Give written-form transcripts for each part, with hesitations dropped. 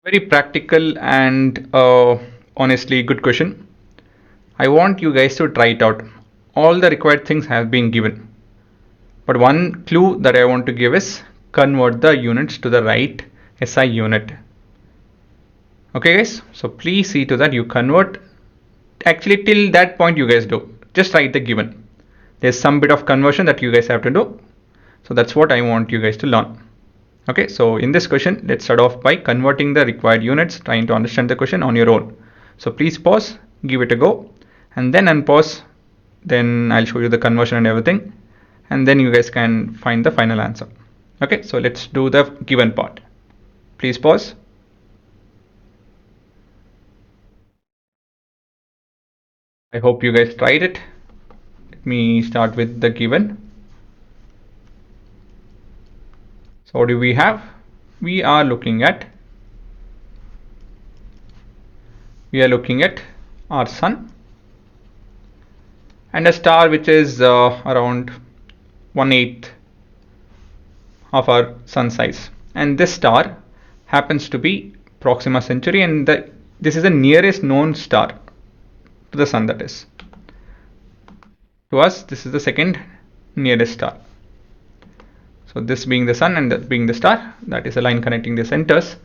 Very practical and honestly good question. I want you guys to try it out. All the required things have been given. But one clue that I want to give is convert the units to the right SI unit. Okay guys, so please see to that you convert. Actually till that point you guys do. Just write the given. There's some bit of conversion that you guys have to do. So that's what I want you guys to learn. Okay, so in this question, let's start off by converting the required units, trying to understand the question on your own. So please pause, give it a go, and then unpause. Then I'll show you the conversion and everything, and then you guys can find the final answer. Okay, so let's do the given part. Please pause. I hope you guys tried it. Let me start with the given. So what do we have? We are looking at our sun and a star which is around 1/8 of our sun size, and this star happens to be Proxima Centauri, and this is the nearest known star to the sun. That is, to us this is the second nearest star. So this being the sun and that being the star, that is a line connecting the centers.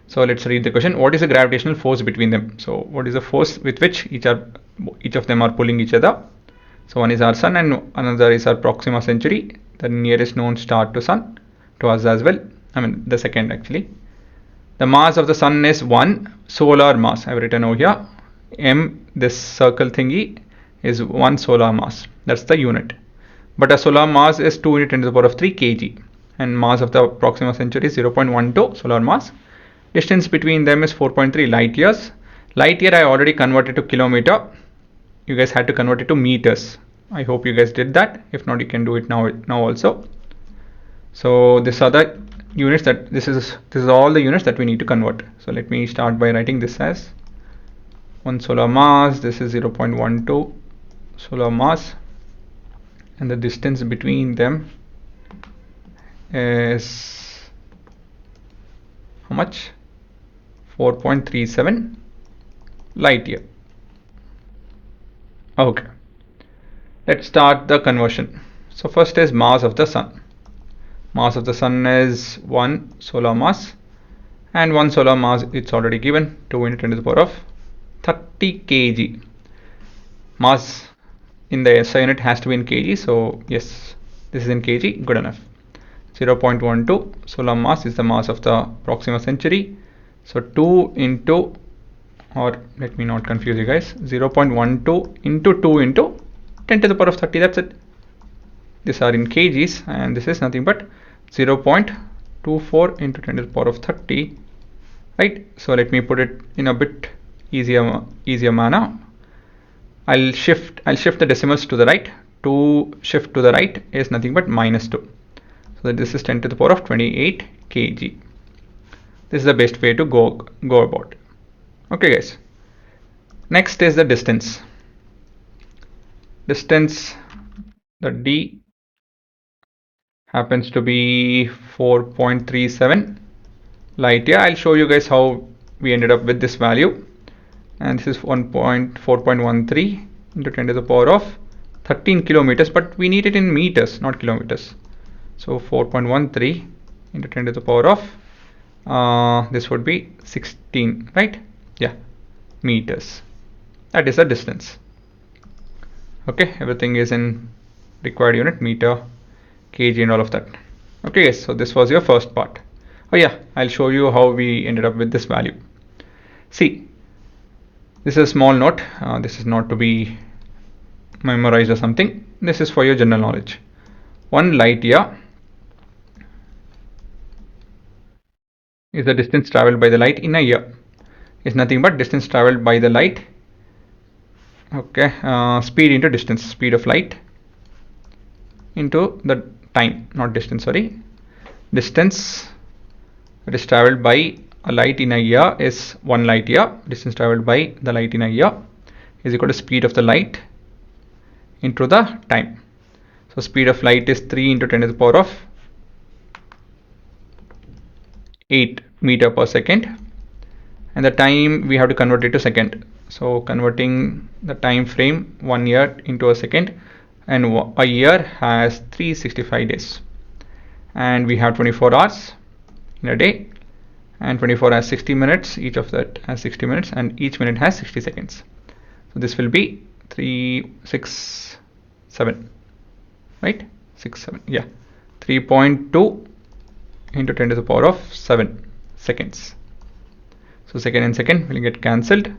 So let's read the question. What is the gravitational force between them? So what is the force with which each of them are pulling each other? So one is our sun and another is our Proxima Centauri, the nearest known star to sun, to us as well. I mean the second actually. The mass of the sun is 1 solar mass. I've written over here. M, this circle thingy, is 1 solar mass. That's the unit. But a solar mass is 2 × 10 to the power of 3 kg. And mass of the Proxima Centauri is 0.12 solar mass. Distance between them is 4.3 light years. Light year I already converted to kilometer. You guys had to convert it to meters. I hope you guys did that. If not, you can do it now also. So these are the units that this is all the units that we need to convert. So let me start by writing this as 1 solar mass. This is 0.12 solar mass, and the distance between them is how much? 4.37 light year. Okay, let's start the conversion. So first is mass of the sun. Mass of the sun is 1 solar mass, and 1 solar mass it's already given, 2 × 10 to the power of 30 kg. Mass in the SI unit has to be in kg, so yes, this is in kg, good enough. 0.12 solar mass is the mass of the Proxima Centauri. So 2 into, or let me not confuse you guys, 0.12 into 2 into 10 to the power of 30, that's it. These are in kgs, and this is nothing but 0.24 into 10 to the power of 30, right? So let me put it in a bit easier manner. I'll shift the decimals to the right. 2 shift to the right is nothing but -2. So this is 10 to the power of 28 kg. This is the best way to go about. Okay guys. Next is the distance. Distance, the D happens to be 4.37 light year. I'll show you guys how we ended up with this value. And this is 4.13 into 10 to the power of 13 kilometers, but we need it in meters, not kilometers. So 4.13 into 10 to the power of this would be 16, right? Yeah, meters. That is the distance. Okay, everything is in required unit, meter, kg, and all of that. Okay, so this was your first part. Oh yeah, I'll show you how we ended up with this value. See, this is a small note. This is not to be memorized or something. This is for your general knowledge. 1 light year is the distance traveled by the light in a year. It's nothing but distance traveled by the light. Okay, speed into distance, speed of light into the time, not distance, sorry. Distance that is traveled by a light in a year is 1 light year. Distance traveled by the light in a year is equal to speed of the light into the time. So speed of light is 3 into 10 to the power of 8 meter per second. and the time we have to convert it to second. So converting the time frame 1 year into a second, and a year has 365 days, and we have 24 hours in a day, and 24 has 60 minutes, each of that has 60 minutes, and each minute has 60 seconds. So this will be 367, right? 67, yeah, 3.2 into 10 to the power of 7 seconds. So second and second will get cancelled.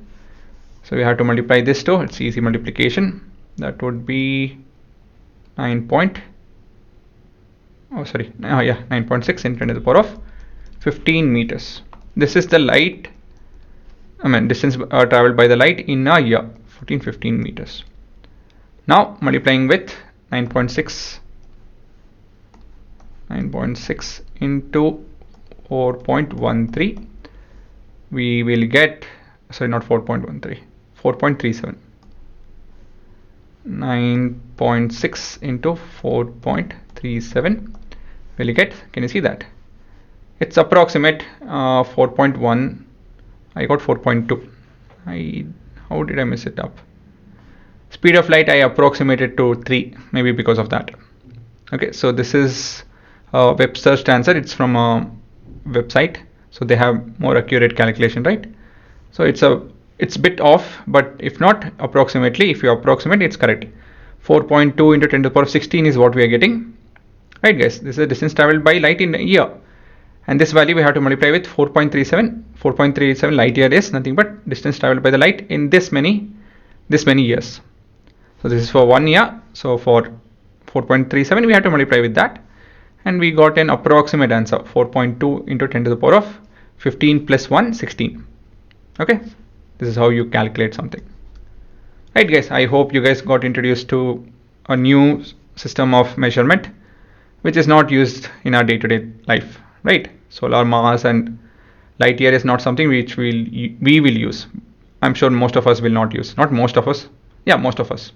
So we have to multiply this too. It's easy multiplication. That would be 9.6 into 10 to the power of 15 meters. This is the light, distance traveled by the light in a year, 15 meters. Now multiplying with 9.6 into 4.13, we will get, sorry, not 4.13, 4.37. 9.6 into 4.37 will get, can you see that? It's approximate 4.1. I got 4.2. How did I mess it up? Speed of light I approximated to 3, maybe because of that. Okay, so this is a web searched answer. It's from a website, so they have more accurate calculation, right? So it's a bit off, but if not, approximately, if you approximate, it's correct. 4.2 into 10 to the power of 16 is what we are getting, right guys? This is the distance traveled by light in a year, and this value we have to multiply with 4.37. 4.37 light year is nothing but distance traveled by the light in this many years. So this is for 1 year. So for 4.37 we have to multiply with that, and we got an approximate answer, 4.2 into 10 to the power of 15 plus 1, 16. Okay, this is how you calculate something, right guys? I hope you guys got introduced to a new system of measurement which is not used in our day-to-day life, right? Solar mass and light year is not something which we will use. I'm sure most of us will not use. Not most of us, yeah, most of us.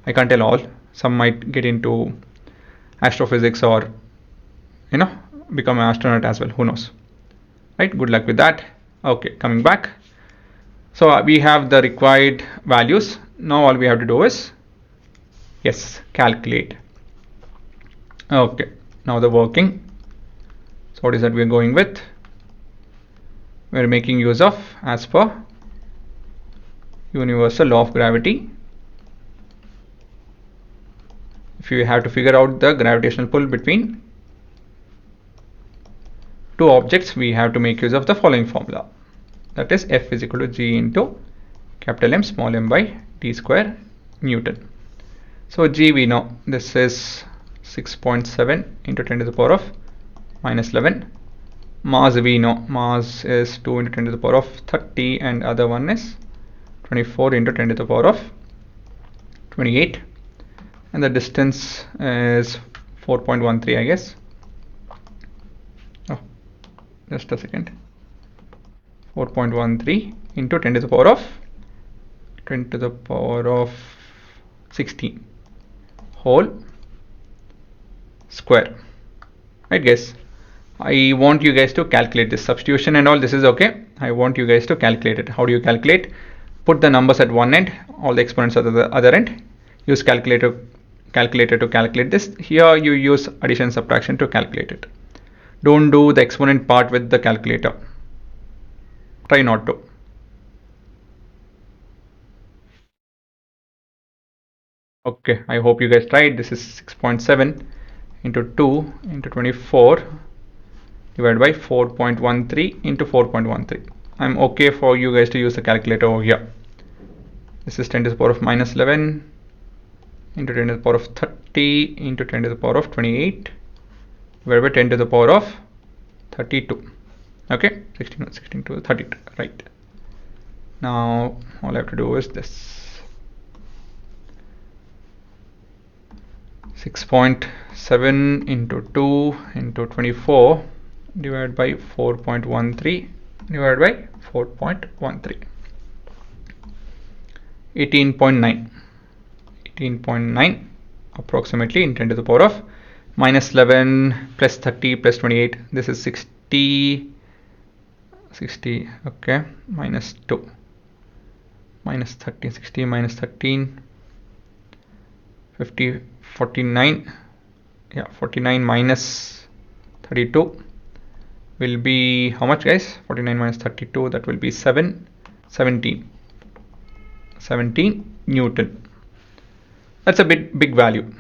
I can't tell all. Some might get into astrophysics or become an astronaut as well, who knows, right? Good luck with that. Okay, coming back. So we have the required values. Now all we have to do is, yes, calculate. Okay, now the working. So what is that we're going with? We're making use of, as per universal law of gravity, if you have to figure out the gravitational pull between two objects, we have to make use of the following formula. That is F is equal to G into capital M small m by d square Newton. So G we know, this is 6.7 into 10 to the power of minus 11. Mass we know, mass is 2 into 10 to the power of 30, and other one is 24 into 10 to the power of 28, and the distance is 4.13, I guess. Oh, just a second. 4.13 into 10 to the power of 16 whole square, right guys? I want you guys to calculate this substitution and all. This is okay. I want you guys to calculate it. How do you calculate? Put the numbers at one end, all the exponents at the other end. Use calculator to calculate this. Here you use addition and subtraction to calculate it. Don't do the exponent part with the calculator. Try not to. Okay, I hope you guys tried. This is 6.7 into 2 into 24 divided by 4.13 into 4.13. I'm okay for you guys to use the calculator over here. This is 10 to the power of minus 11 into 10 to the power of 30 into 10 to the power of 28 divided by 10 to the power of 32. Okay, 16 to 32, right? Now all I have to do is this. 6.7 into 2 into 24 divided by 4.13 divided by 4.13. 18.9 approximately in 10 to the power of minus 11 plus 30 plus 28. This is 60 60, okay, minus 2, minus 13, 60 minus 13, 50, 49, yeah, 49 minus 32 will be how much, guys? 49 minus 32, that will be 17 Newton. That's a big value,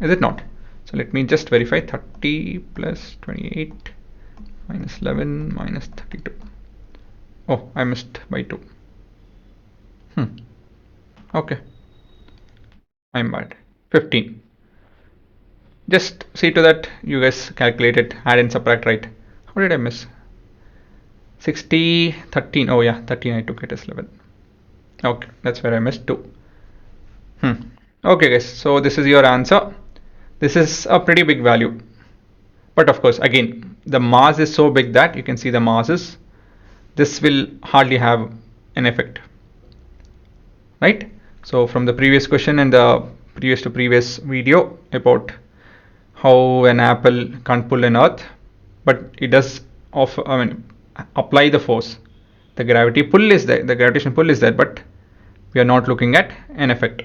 is it not? So let me just verify. 30 plus 28 minus 11 minus 32. Oh, I missed by 2. Okay, I'm bad. 15. Just see to that you guys calculate it, add and subtract, right? How did I miss? 60, 13. Oh yeah, 13 I took it as 11. Okay, that's where I missed 2. Okay guys, so this is your answer. This is a pretty big value. But of course, again, the mass is so big that you can see the masses. This will hardly have an effect, right? So from the previous question and the previous video about how an apple can't pull an earth, but it does apply the force. The gravity pull is there, the gravitational pull is there, but we are not looking at an effect.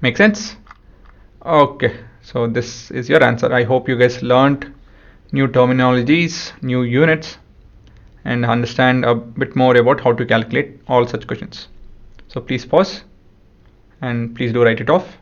Make sense? Okay, so this is your answer. I hope you guys learned new terminologies, new units, and understand a bit more about how to calculate all such questions. So please pause and please do write it off.